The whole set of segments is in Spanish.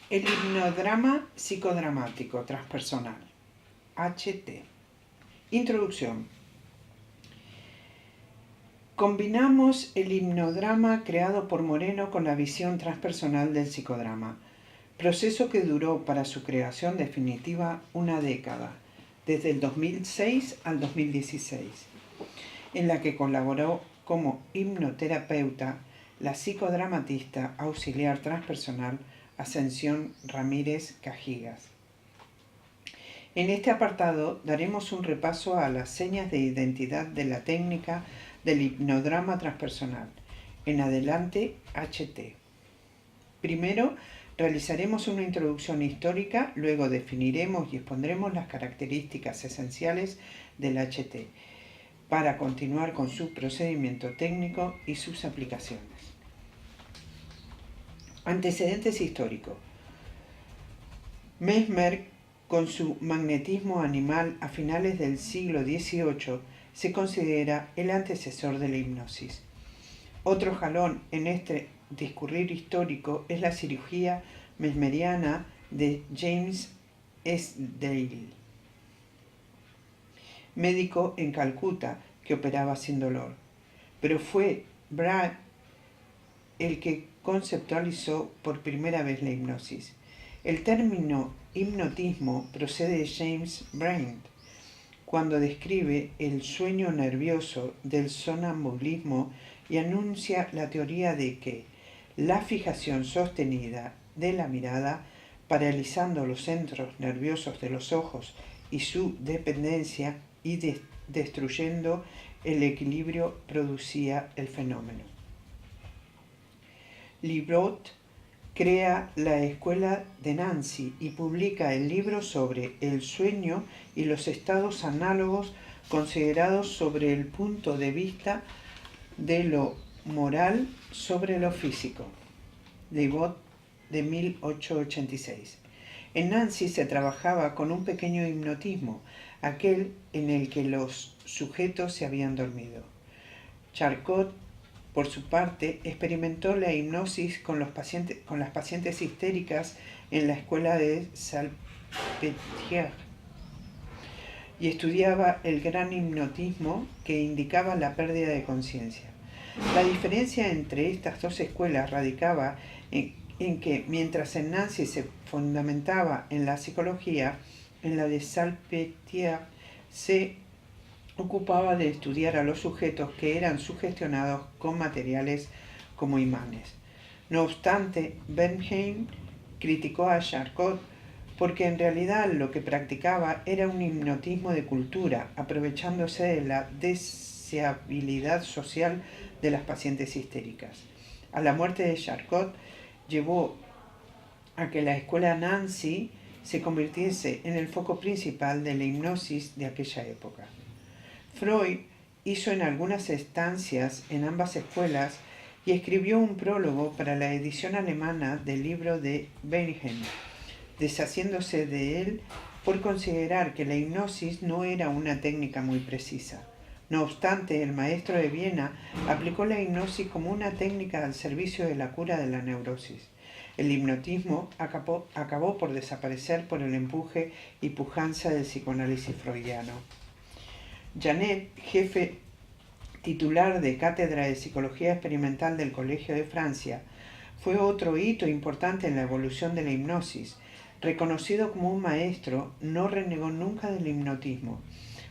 El hipnodrama psicodramático transpersonal, HT. Introducción. Combinamos el hipnodrama creado por Moreno con la visión transpersonal del psicodrama, proceso que duró para su creación definitiva una década, desde el 2006 al 2016, en la que colaboró como hipnoterapeuta la psicodramatista auxiliar transpersonal Ascensión Ramírez Cajigas. En este apartado daremos un repaso a las señas de identidad de la técnica del hipnodrama transpersonal. En adelante, HT. Primero, realizaremos una introducción histórica, luego definiremos y expondremos las características esenciales del HT, para continuar con su procedimiento técnico y sus aplicaciones. Antecedentes históricos. Mesmer, con su magnetismo animal a finales del siglo XVIII, se considera el antecesor de la hipnosis. Otro jalón en este discurrir histórico es la cirugía mesmeriana de James S. Dale, médico en Calcuta que operaba sin dolor. Pero fue Bragg el que conceptualizó por primera vez la hipnosis. El término hipnotismo procede de James Braid, cuando describe el sueño nervioso del sonambulismo y anuncia la teoría de que la fijación sostenida de la mirada, paralizando los centros nerviosos de los ojos y su dependencia y destruyendo el equilibrio, producía el fenómeno. Librot crea la Escuela de Nancy y publica el libro sobre el sueño y los estados análogos considerados sobre el punto de vista de lo moral sobre lo físico. Librot de 1886. En Nancy se trabajaba con un pequeño hipnotismo, aquel en el que los sujetos se habían dormido. Charcot, por su parte, experimentó la hipnosis con las pacientes histéricas en la escuela de Salpêtrière y estudiaba el gran hipnotismo que indicaba la pérdida de conciencia. La diferencia entre estas dos escuelas radicaba en que, mientras en Nancy se fundamentaba en la psicología, en la de Salpêtrière se ocupaba de estudiar a los sujetos que eran sugestionados con materiales como imanes. No obstante, Bernheim criticó a Charcot porque en realidad lo que practicaba era un hipnotismo de cultura, aprovechándose de la deseabilidad social de las pacientes histéricas. A la muerte de Charcot llevó a que la escuela Nancy se convirtiese en el foco principal de la hipnosis de aquella época. Freud hizo en algunas estancias en ambas escuelas y escribió un prólogo para la edición alemana del libro de Bernheim, deshaciéndose de él por considerar que la hipnosis no era una técnica muy precisa. No obstante, el maestro de Viena aplicó la hipnosis como una técnica al servicio de la cura de la neurosis. El hipnotismo acabó por desaparecer por el empuje y pujanza del psicoanálisis freudiano. Janet, jefe titular de Cátedra de Psicología Experimental del Colegio de Francia, fue otro hito importante en la evolución de la hipnosis. Reconocido como un maestro, no renegó nunca del hipnotismo,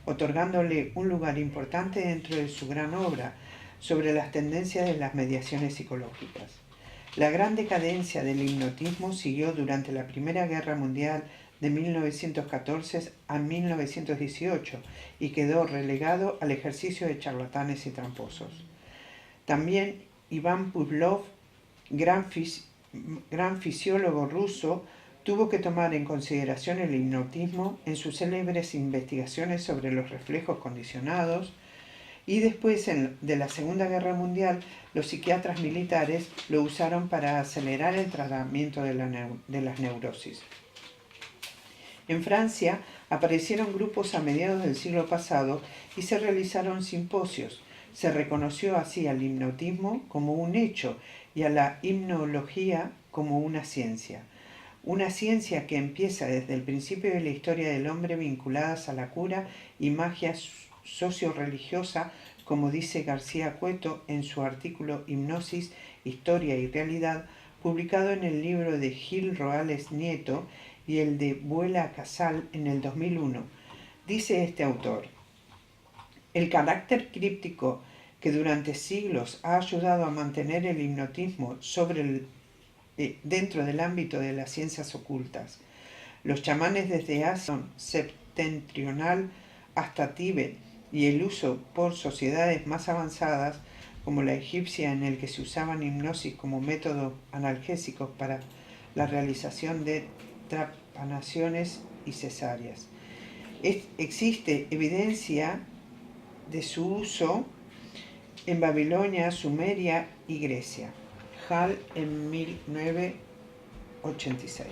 otorgándole un lugar importante dentro de su gran obra sobre las tendencias de las mediaciones psicológicas. La gran decadencia del hipnotismo siguió durante la Primera Guerra Mundial de 1914 a 1918 y quedó relegado al ejercicio de charlatanes y tramposos. También Iván Pavlov, gran fisiólogo ruso, tuvo que tomar en consideración el hipnotismo en sus célebres investigaciones sobre los reflejos condicionados, y después de la Segunda Guerra Mundial los psiquiatras militares lo usaron para acelerar el tratamiento de las neurosis. En Francia aparecieron grupos a mediados del siglo pasado y se realizaron simposios. Se reconoció así al hipnotismo como un hecho y a la hipnología como una ciencia. una ciencia que empieza desde el principio de la historia del hombre vinculadas a la cura y magia socio-religiosa, como dice García Cueto en su artículo Hipnosis, Historia y Realidad, publicado en el libro de Gil Roales Nieto y el de Buela Casal en el 2001. Dice este autor: el carácter críptico que durante siglos ha ayudado a mantener el hipnotismo dentro del ámbito de las ciencias ocultas. Los chamanes desde Asia septentrional hasta Tíbet y el uso por sociedades más avanzadas como la egipcia, en el que se usaban hipnosis como método analgésico para la realización de trepanaciones y cesáreas. Existe evidencia de su uso en Babilonia, Sumeria y Grecia. Hall en 1986.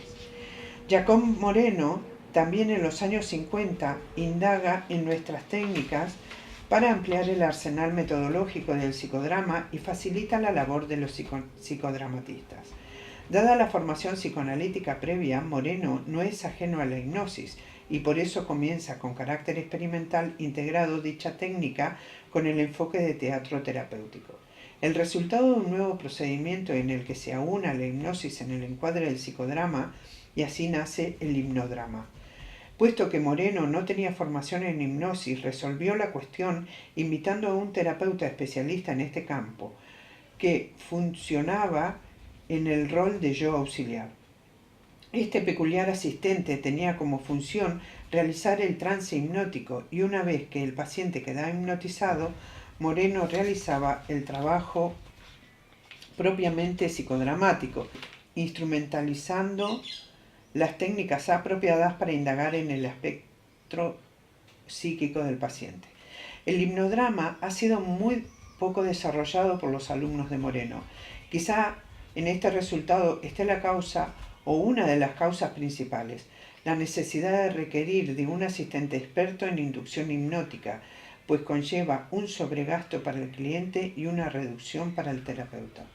Jacob Moreno, también en los años 50, indaga en nuestras técnicas para ampliar el arsenal metodológico del psicodrama y facilita la labor de los psicodramatistas. Dada la formación psicoanalítica previa, Moreno no es ajeno a la hipnosis y por eso comienza con carácter experimental integrado dicha técnica con el enfoque de teatro terapéutico. El resultado de un nuevo procedimiento en el que se aúna la hipnosis en el encuadre del psicodrama, y así nace el hipnodrama. Puesto que Moreno no tenía formación en hipnosis, resolvió la cuestión invitando a un terapeuta especialista en este campo, que funcionaba en el rol de yo auxiliar. Este peculiar asistente tenía como función realizar el trance hipnótico y una vez que el paciente quedaba hipnotizado, Moreno realizaba el trabajo propiamente psicodramático, instrumentalizando las técnicas apropiadas para indagar en el espectro psíquico del paciente. El hipnodrama ha sido muy poco desarrollado por los alumnos de Moreno. Quizá en este resultado esté la causa o una de las causas principales, la necesidad de requerir de un asistente experto en inducción hipnótica, pues conlleva un sobregasto para el cliente y una reducción para el terapeuta.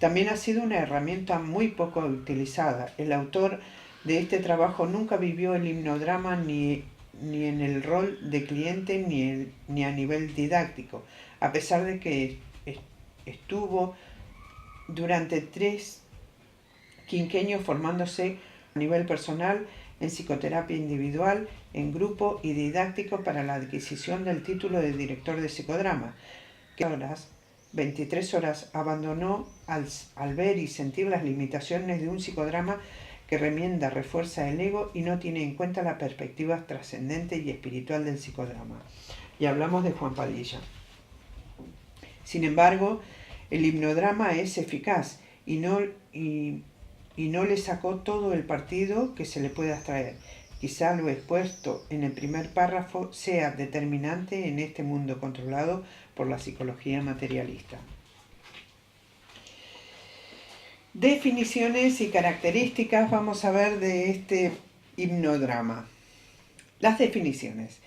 También ha sido una herramienta muy poco utilizada. El autor de este trabajo nunca vivió el hipnodrama ni en el rol de cliente ni a nivel didáctico, a pesar de que estuvo durante 3 quinquenios formándose a nivel personal en psicoterapia individual, en grupo y didáctico para la adquisición del título de director de psicodrama, que a las 23 horas abandonó al ver y sentir las limitaciones de un psicodrama que remienda, refuerza el ego y no tiene en cuenta la perspectiva trascendente y espiritual del psicodrama. Y hablamos de Juan Padilla. Sin embargo, el hipnodrama es eficaz y no le sacó todo el partido que se le puede extraer. Quizá lo expuesto en el primer párrafo sea determinante en este mundo controlado por la psicología materialista. Definiciones y características vamos a ver de este hipnodrama. Las definiciones.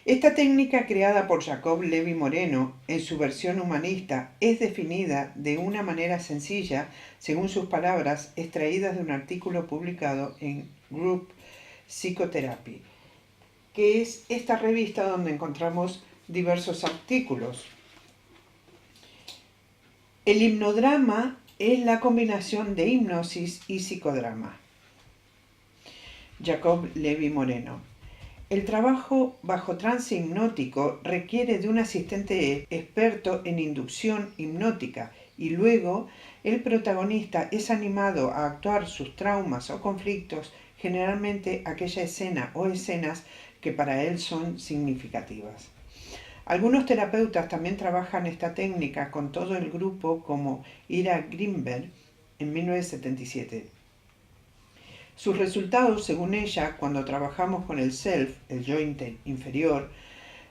Esta técnica creada por Jacob Levi Moreno en su versión humanista es definida de una manera sencilla, según sus palabras, extraídas de un artículo publicado en Group Psychotherapy, que es esta revista donde encontramos diversos artículos. El hipnodrama es la combinación de hipnosis y psicodrama. Jacob Levi Moreno. El trabajo bajo trance hipnótico requiere de un asistente experto en inducción hipnótica y luego el protagonista es animado a actuar sus traumas o conflictos, generalmente aquella escena o escenas que para él son significativas. Algunos terapeutas también trabajan esta técnica con todo el grupo, como Ira Greenberg en 1977. Sus resultados, según ella, cuando trabajamos con el self, el yo inferior,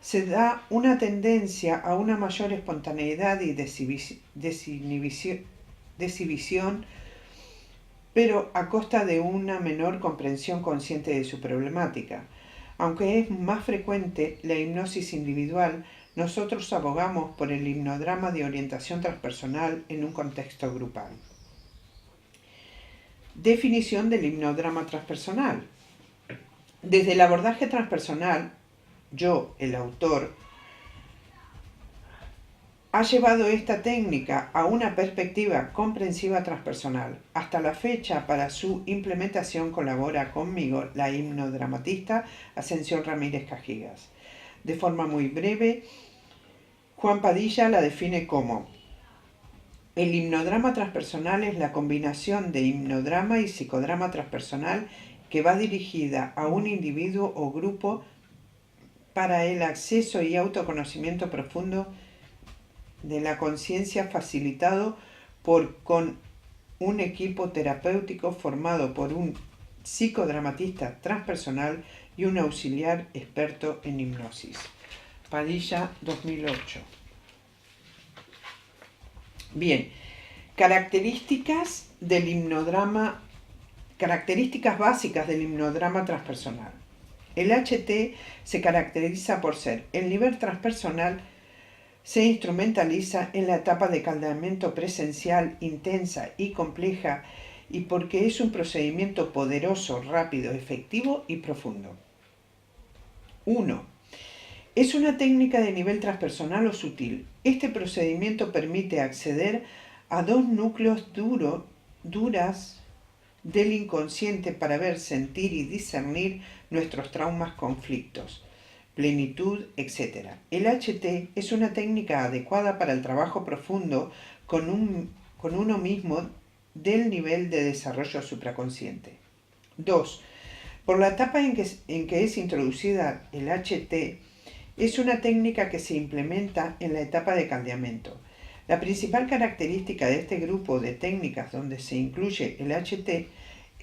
se da una tendencia a una mayor espontaneidad y desinhibición, pero a costa de una menor comprensión consciente de su problemática. Aunque es más frecuente la hipnosis individual, nosotros abogamos por el hipnodrama de orientación transpersonal en un contexto grupal. Definición del hipnodrama transpersonal. Desde el abordaje transpersonal, yo, el autor, ha llevado esta técnica a una perspectiva comprensiva transpersonal. Hasta la fecha, para su implementación colabora conmigo la hipnodramatista Ascensión Ramírez Cajigas. De forma muy breve, Juan Padilla la define como: el hipnodrama transpersonal es la combinación de hipnodrama y psicodrama transpersonal que va dirigida a un individuo o grupo para el acceso y autoconocimiento profundo de la conciencia, facilitado con un equipo terapéutico formado por un psicodramatista transpersonal y un auxiliar experto en hipnosis. Padilla, 2008. Bien, características básicas del hipnodrama transpersonal. El HT se caracteriza por ser el nivel transpersonal. Se instrumentaliza en la etapa de caldeamiento presencial intensa y compleja, y porque es un procedimiento poderoso, rápido, efectivo y profundo. 1. Es una técnica de nivel transpersonal o sutil. Este procedimiento permite acceder a dos núcleos duras del inconsciente para ver, sentir y discernir nuestros traumas, conflictos, plenitud, etc. El HT es una técnica adecuada para el trabajo profundo con uno mismo del nivel de desarrollo supraconsciente. 2. Por la etapa en que es introducida el HT, es una técnica que se implementa en la etapa de caldeamiento. La principal característica de este grupo de técnicas donde se incluye el HT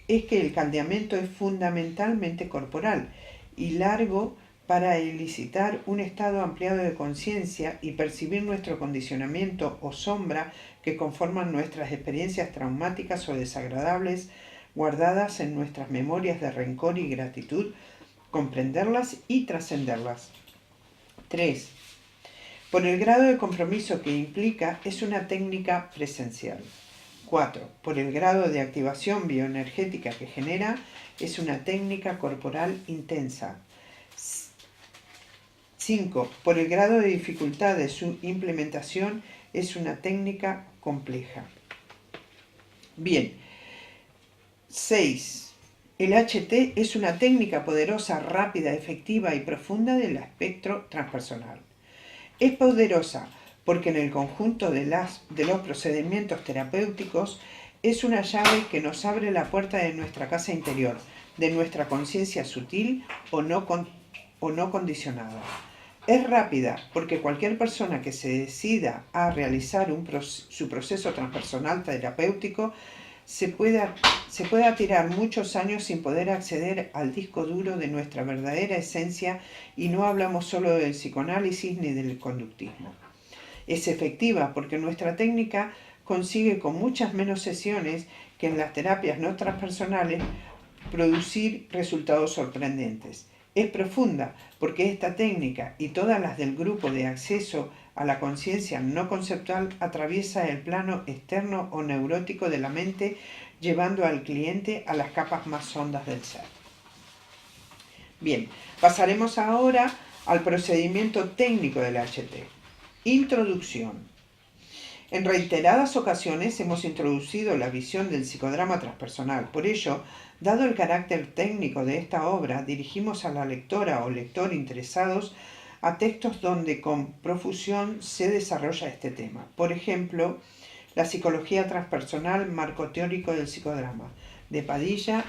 es que el caldeamiento es fundamentalmente corporal y largo para elicitar un estado ampliado de conciencia y percibir nuestro condicionamiento o sombra que conforman nuestras experiencias traumáticas o desagradables guardadas en nuestras memorias de rencor y gratitud, comprenderlas y trascenderlas. 3. Por el grado de compromiso que implica, es una técnica presencial. 4. Por el grado de activación bioenergética que genera, es una técnica corporal intensa. 5. Por el grado de dificultad de su implementación, es una técnica compleja. Bien. 6. El HT es una técnica poderosa, rápida, efectiva y profunda del espectro transpersonal. Es poderosa porque en el conjunto de los procedimientos terapéuticos es una llave que nos abre la puerta de nuestra casa interior, de nuestra conciencia sutil o no condicionada. Es rápida porque cualquier persona que se decida a realizar su proceso transpersonal terapéutico se pueda tirar muchos años sin poder acceder al disco duro de nuestra verdadera esencia, y no hablamos solo del psicoanálisis ni del conductismo. Es efectiva porque nuestra técnica consigue con muchas menos sesiones que en las terapias no transpersonales producir resultados sorprendentes. Es profunda porque esta técnica y todas las del grupo de acceso a la conciencia no conceptual atraviesa el plano externo o neurótico de la mente, llevando al cliente a las capas más hondas del ser. Bien, pasaremos ahora al procedimiento técnico del HT. Introducción. En reiteradas ocasiones hemos introducido la visión del psicodrama transpersonal. Por ello, dado el carácter técnico de esta obra, dirigimos a la lectora o lector interesados a textos donde con profusión se desarrolla este tema. Por ejemplo, La psicología transpersonal, marco teórico del psicodrama, de Padilla,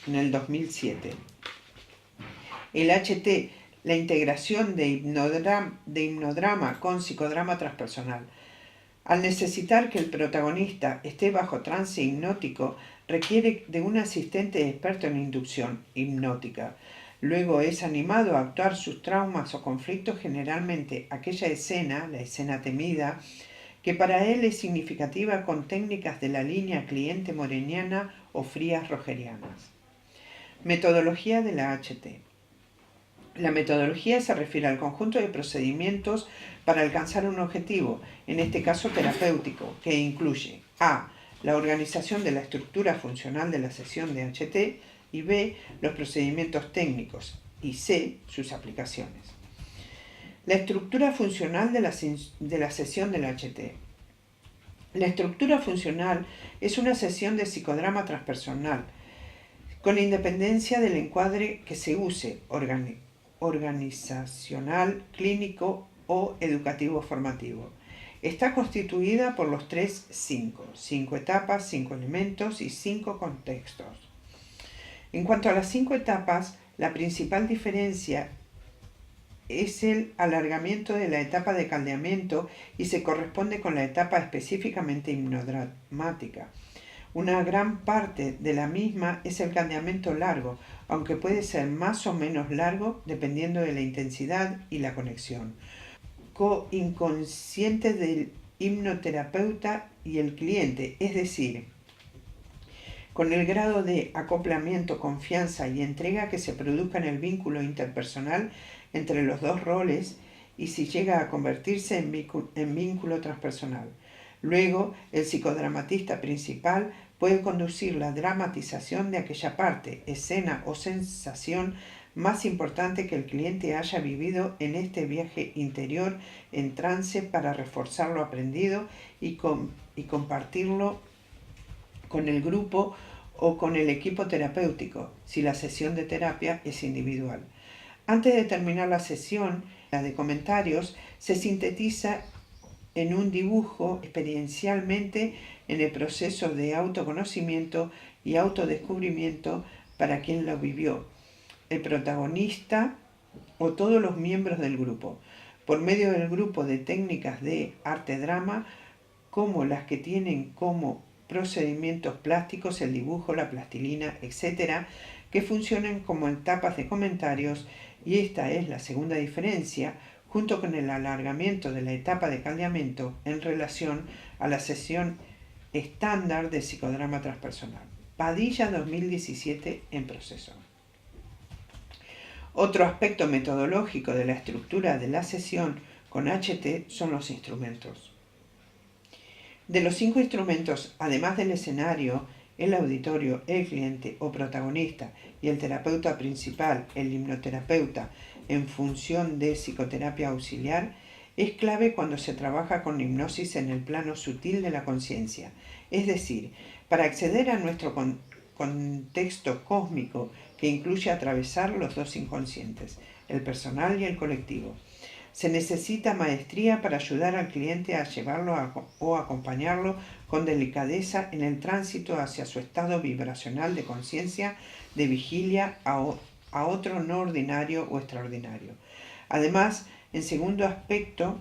en el 2007. El HT, la integración de hipnodrama con psicodrama transpersonal. Al necesitar que el protagonista esté bajo trance hipnótico, requiere de un asistente experto en inducción hipnótica. Luego es animado a actuar sus traumas o conflictos, generalmente aquella escena, la escena temida, que para él es significativa, con técnicas de la línea cliente moreniana o frías rogerianas. Metodología de la HT. La metodología se refiere al conjunto de procedimientos para alcanzar un objetivo, en este caso terapéutico, que incluye: A. la organización de la estructura funcional de la sesión de HT, y B, los procedimientos técnicos, y C, sus aplicaciones. La estructura funcional de la sesión del HT. La estructura funcional es una sesión de psicodrama transpersonal, con independencia del encuadre que se use, organizacional, clínico o educativo formativo. Está constituida por los 5 etapas, 5 elementos y 5 contextos. En cuanto a las 5 etapas, la principal diferencia es el alargamiento de la etapa de caldeamiento y se corresponde con la etapa específicamente hipnodramática. Una gran parte de la misma es el caldeamiento largo, aunque puede ser más o menos largo dependiendo de la intensidad y la conexión inconsciente del hipnoterapeuta y el cliente, es decir, con el grado de acoplamiento, confianza y entrega que se produzca en el vínculo interpersonal entre los dos roles y si llega a convertirse en vínculo transpersonal. Luego, el psicodramatista principal puede conducir la dramatización de aquella parte, escena o sensación más importante que el cliente haya vivido en este viaje interior en trance para reforzar lo aprendido y compartirlo con el grupo o con el equipo terapéutico, si la sesión de terapia es individual. Antes de terminar la sesión, la de comentarios se sintetiza en un dibujo experiencialmente en el proceso de autoconocimiento y autodescubrimiento para quien lo vivió, el protagonista o todos los miembros del grupo, por medio del grupo de técnicas de arte-drama, como las que tienen como procedimientos plásticos el dibujo, la plastilina, etc., que funcionan como etapas de comentarios, y esta es la segunda diferencia, junto con el alargamiento de la etapa de caldeamiento en relación a la sesión estándar de psicodrama transpersonal. Padilla 2017 en proceso. Otro aspecto metodológico de la estructura de la sesión con HT son los instrumentos. De los 5 instrumentos, además del escenario, el auditorio, el cliente o protagonista y el terapeuta principal, el hipnoterapeuta, en función de psicoterapia auxiliar, es clave cuando se trabaja con hipnosis en el plano sutil de la conciencia. Es decir, para acceder a nuestro contexto cósmico que incluye atravesar los dos inconscientes, el personal y el colectivo. Se necesita maestría para ayudar al cliente a llevarlo o acompañarlo con delicadeza en el tránsito hacia su estado vibracional de conciencia de vigilia a otro no ordinario o extraordinario. Además, en segundo aspecto,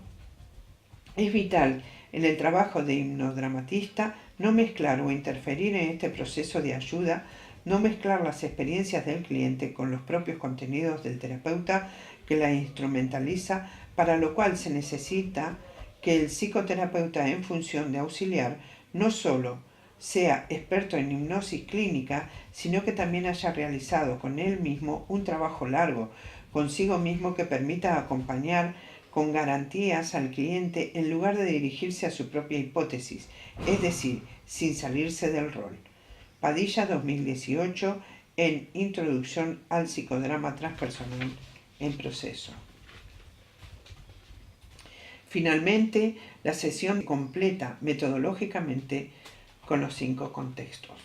es vital en el trabajo de hipnodramatista no mezclar o interferir en este proceso de ayuda, no mezclar las experiencias del cliente con los propios contenidos del terapeuta que la instrumentaliza, para lo cual se necesita que el psicoterapeuta en función de auxiliar no solo sea experto en hipnosis clínica, sino que también haya realizado con él mismo un trabajo largo consigo mismo que permita acompañar con garantías al cliente en lugar de dirigirse a su propia hipótesis, es decir, sin salirse del rol. Padilla 2018 en Introducción al psicodrama transpersonal en proceso. Finalmente, la sesión completa metodológicamente con los 5 contextos.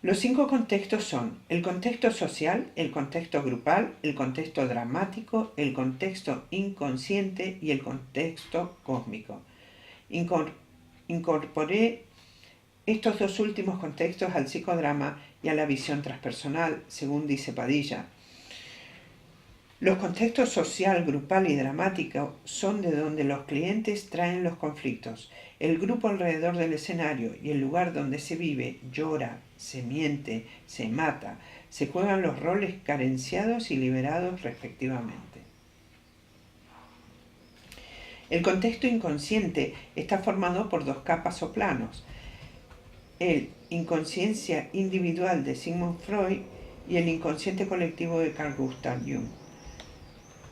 Los 5 contextos son el contexto social, el contexto grupal, el contexto dramático, el contexto inconsciente y el contexto cósmico. Incorporé estos 2 últimos contextos al psicodrama y a la visión transpersonal, según dice Padilla. Los contextos social, grupal y dramático son de donde los clientes traen los conflictos. El grupo alrededor del escenario y el lugar donde se vive, llora, se miente, se mata, se juegan los roles carenciados y liberados respectivamente. El contexto inconsciente está formado por 2 capas o planos. El inconsciencia individual de Sigmund Freud y el inconsciente colectivo de Carl Gustav Jung.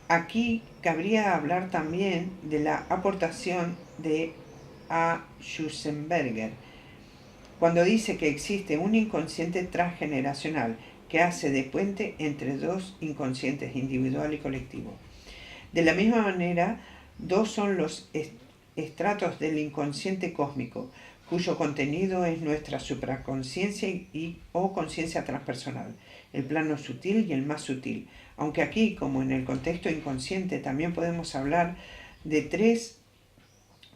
Aquí cabría hablar también de la aportación de A. Schussenberger, cuando dice que existe un inconsciente transgeneracional que hace de puente entre dos inconscientes, individual y colectivo. De la misma manera, dos son los estratos del inconsciente cósmico, cuyo contenido es nuestra supraconsciencia o conciencia transpersonal, el plano sutil y el más sutil, aunque aquí, como en el contexto inconsciente, también podemos hablar de tres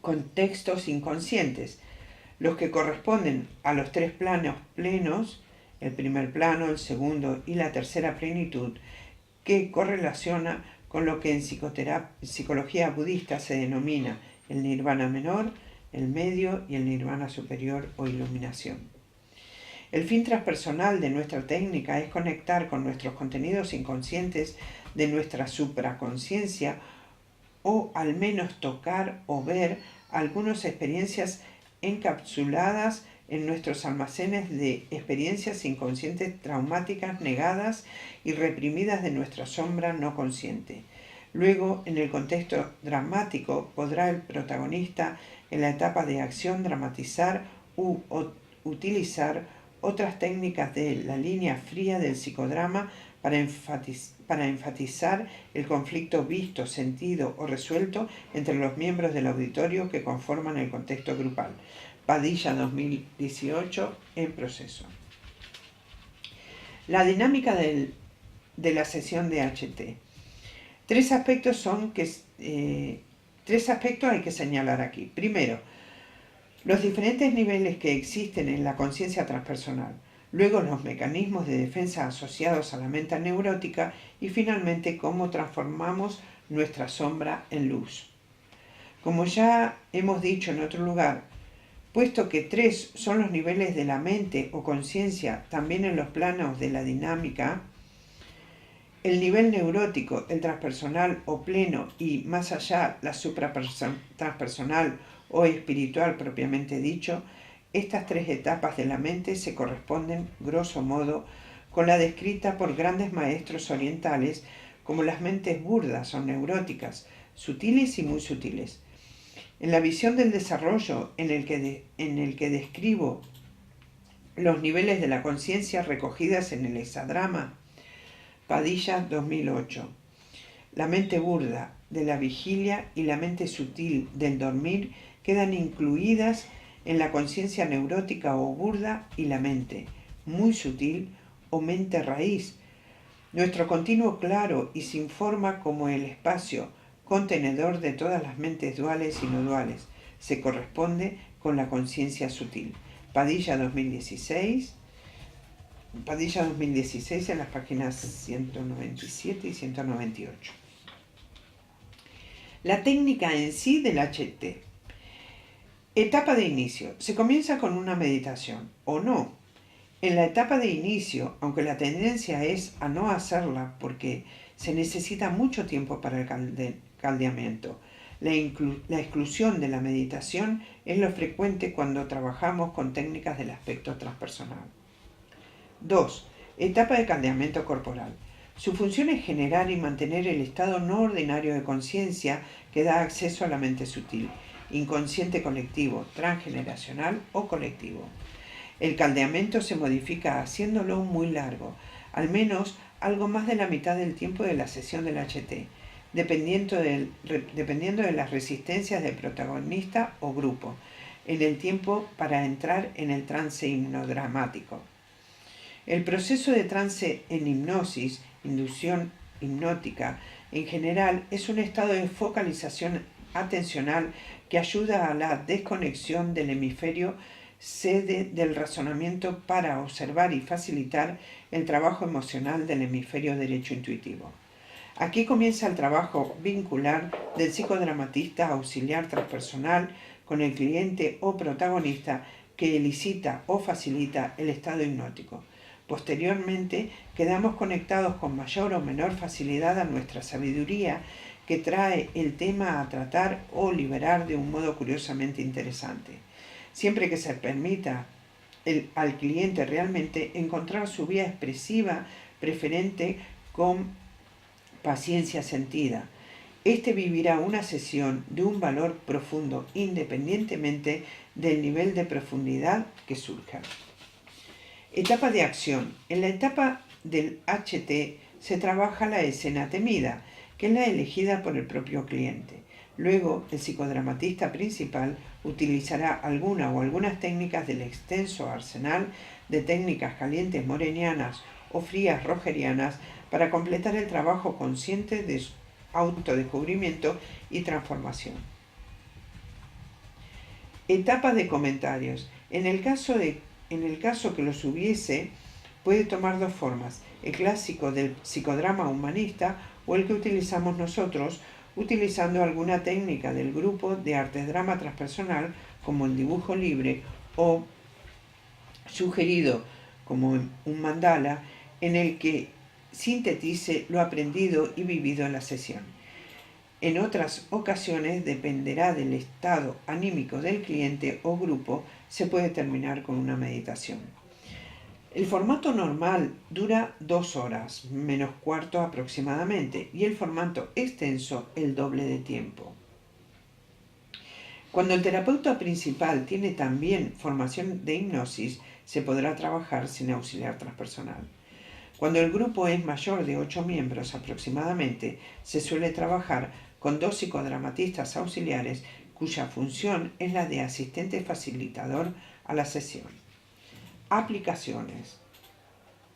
contextos inconscientes, los que corresponden a los tres planos plenos, el primer plano, el segundo y la tercera plenitud, que correlaciona con lo que en psicología budista se denomina el nirvana menor, el medio y el nirvana superior o iluminación. El fin transpersonal de nuestra técnica es conectar con nuestros contenidos inconscientes de nuestra supraconsciencia, o al menos tocar o ver algunas experiencias encapsuladas en nuestros almacenes de experiencias inconscientes traumáticas negadas y reprimidas de nuestra sombra no consciente. Luego, en el contexto dramático, podrá el protagonista en la etapa de acción dramatizar u utilizar otras técnicas de la línea fría del psicodrama para enfatizar el conflicto visto, sentido o resuelto entre los miembros del auditorio que conforman el contexto grupal. Padilla 2018, en proceso. La dinámica de la sesión de HT. Tres aspectos hay que señalar aquí. Primero, los diferentes niveles que existen en la conciencia transpersonal. Luego, los mecanismos de defensa asociados a la mente neurótica. Y finalmente, cómo transformamos nuestra sombra en luz. Como ya hemos dicho en otro lugar, puesto que tres son los niveles de la mente o conciencia también en los planos de la dinámica, el nivel neurótico, el transpersonal o pleno y más allá la supratranspersonal o espiritual propiamente dicho, estas tres etapas de la mente se corresponden, grosso modo, con la descrita por grandes maestros orientales como las mentes burdas o neuróticas, sutiles y muy sutiles. En la visión del desarrollo en el que describo los niveles de la conciencia recogidas en el hexadrama, Padilla 2008, la mente burda de la vigilia y la mente sutil del dormir quedan incluidas en la conciencia neurótica o burda y la mente muy sutil o mente raíz. Nuestro continuo claro y sin forma como el espacio contenedor de todas las mentes duales y no duales se corresponde con la conciencia sutil. Padilla 2016 en las páginas 197 y 198. La técnica en sí del HT. Etapa de inicio. Se comienza con una meditación, o no. En la etapa de inicio, aunque la tendencia es a no hacerla porque se necesita mucho tiempo para el caldeamiento, la exclusión de la meditación es lo frecuente cuando trabajamos con técnicas del aspecto transpersonal. 2. Etapa de caldeamiento corporal. Su función es generar y mantener el estado no ordinario de conciencia que da acceso a la mente sutil, inconsciente colectivo, transgeneracional o colectivo. El caldeamiento se modifica haciéndolo muy largo, al menos algo más de la mitad del tiempo de la sesión del HT, dependiendo de las resistencias del protagonista o grupo, en el tiempo para entrar en el trance hipnodramático. El proceso de trance en hipnosis, inducción hipnótica, en general es un estado de focalización atencional que ayuda a la desconexión del hemisferio sede del razonamiento para observar y facilitar el trabajo emocional del hemisferio derecho intuitivo. Aquí comienza el trabajo vincular del psicodramatista auxiliar transpersonal con el cliente o protagonista que elicita o facilita el estado hipnótico. Posteriormente, quedamos conectados con mayor o menor facilidad a nuestra sabiduría que trae el tema a tratar o liberar de un modo curiosamente interesante. Siempre que se permita al cliente realmente encontrar su vía expresiva preferente con paciencia sentida. Este vivirá una sesión de un valor profundo independientemente del nivel de profundidad que surja. Etapa de acción. En la etapa del HT se trabaja la escena temida, que es la elegida por el propio cliente. Luego, el psicodramatista principal utilizará alguna o algunas técnicas del extenso arsenal de técnicas calientes morenianas o frías rogerianas para completar el trabajo consciente de autodescubrimiento y transformación. Etapa de comentarios. En el caso que los hubiese, puede tomar dos formas: el clásico del psicodrama humanista o el que utilizamos nosotros, utilizando alguna técnica del grupo de artes drama transpersonal, como el dibujo libre, o sugerido como un mandala, en el que sintetice lo aprendido y vivido en la sesión. En otras ocasiones, dependerá del estado anímico del cliente o grupo, se puede terminar con una meditación. El formato normal dura 2 horas, menos cuarto aproximadamente, y el formato extenso el doble de tiempo. Cuando el terapeuta principal tiene también formación de hipnosis, se podrá trabajar sin auxiliar transpersonal. Cuando el grupo es mayor de 8 miembros aproximadamente, se suele trabajar con 2 psicodramatistas auxiliares cuya función es la de asistente facilitador a la sesión. Aplicaciones.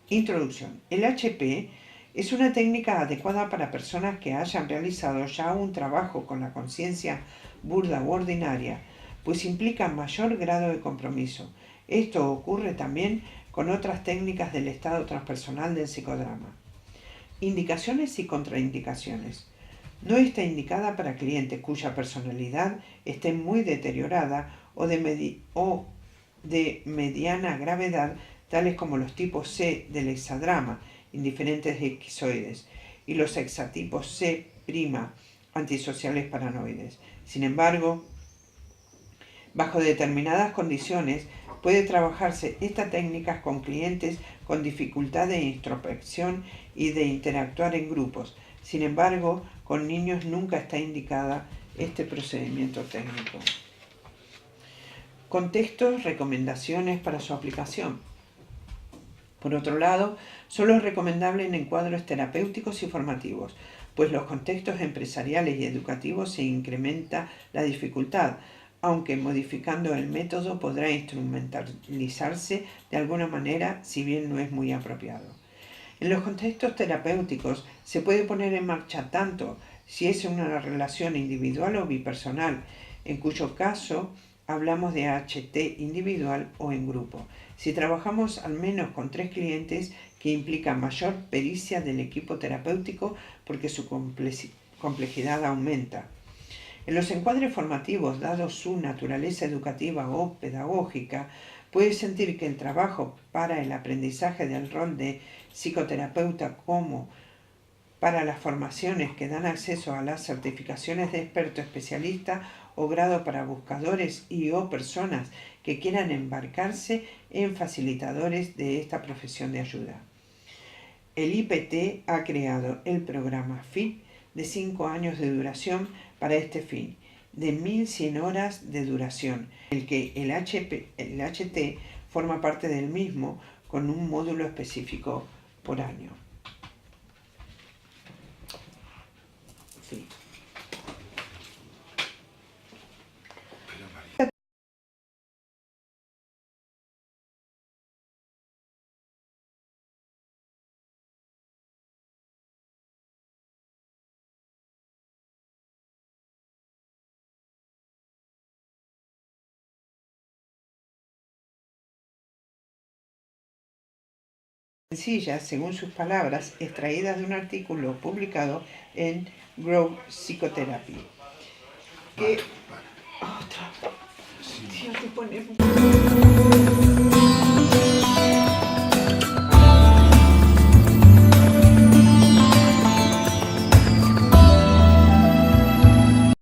Introducción. El HP es una técnica adecuada para personas que hayan realizado ya un trabajo con la conciencia burda u ordinaria, pues implica mayor grado de compromiso. Esto ocurre también con otras técnicas del estado transpersonal del psicodrama. Indicaciones y contraindicaciones. No está indicada para clientes cuya personalidad esté muy deteriorada o de mediana gravedad, tales como los tipos C del hexadrama, indiferentes esquizoides, y los hexatipos C', antisociales paranoides. Sin embargo, bajo determinadas condiciones, puede trabajarse estas técnicas con clientes con dificultad de introspección y de interactuar en grupos. Sin embargo, con niños nunca está indicada este procedimiento técnico. Contextos, recomendaciones para su aplicación. Por otro lado, solo es recomendable en encuadros terapéuticos y formativos, pues los contextos empresariales y educativos se incrementa la dificultad, aunque modificando el método podrá instrumentalizarse de alguna manera, si bien no es muy apropiado. En los contextos terapéuticos se puede poner en marcha tanto si es una relación individual o bipersonal, en cuyo caso hablamos de HT individual o en grupo. Si trabajamos al menos con 3 clientes, que implica mayor pericia del equipo terapéutico porque su complejidad aumenta. En los encuadres formativos, dado su naturaleza educativa o pedagógica, puede sentir que el trabajo para el aprendizaje del rol de psicoterapeuta, como para las formaciones que dan acceso a las certificaciones de experto especialista o grado para buscadores y o personas que quieran embarcarse en facilitadores de esta profesión de ayuda. El IPT ha creado el programa FIT de 5 años de duración para este fin, de 1100 horas de duración, el que el HT forma parte del mismo con un módulo específico por año. Sí. Sencillas, según sus palabras, extraídas de un artículo publicado en Grow Psychotherapy. Que... Otra. Sí. Tío, te ponemos...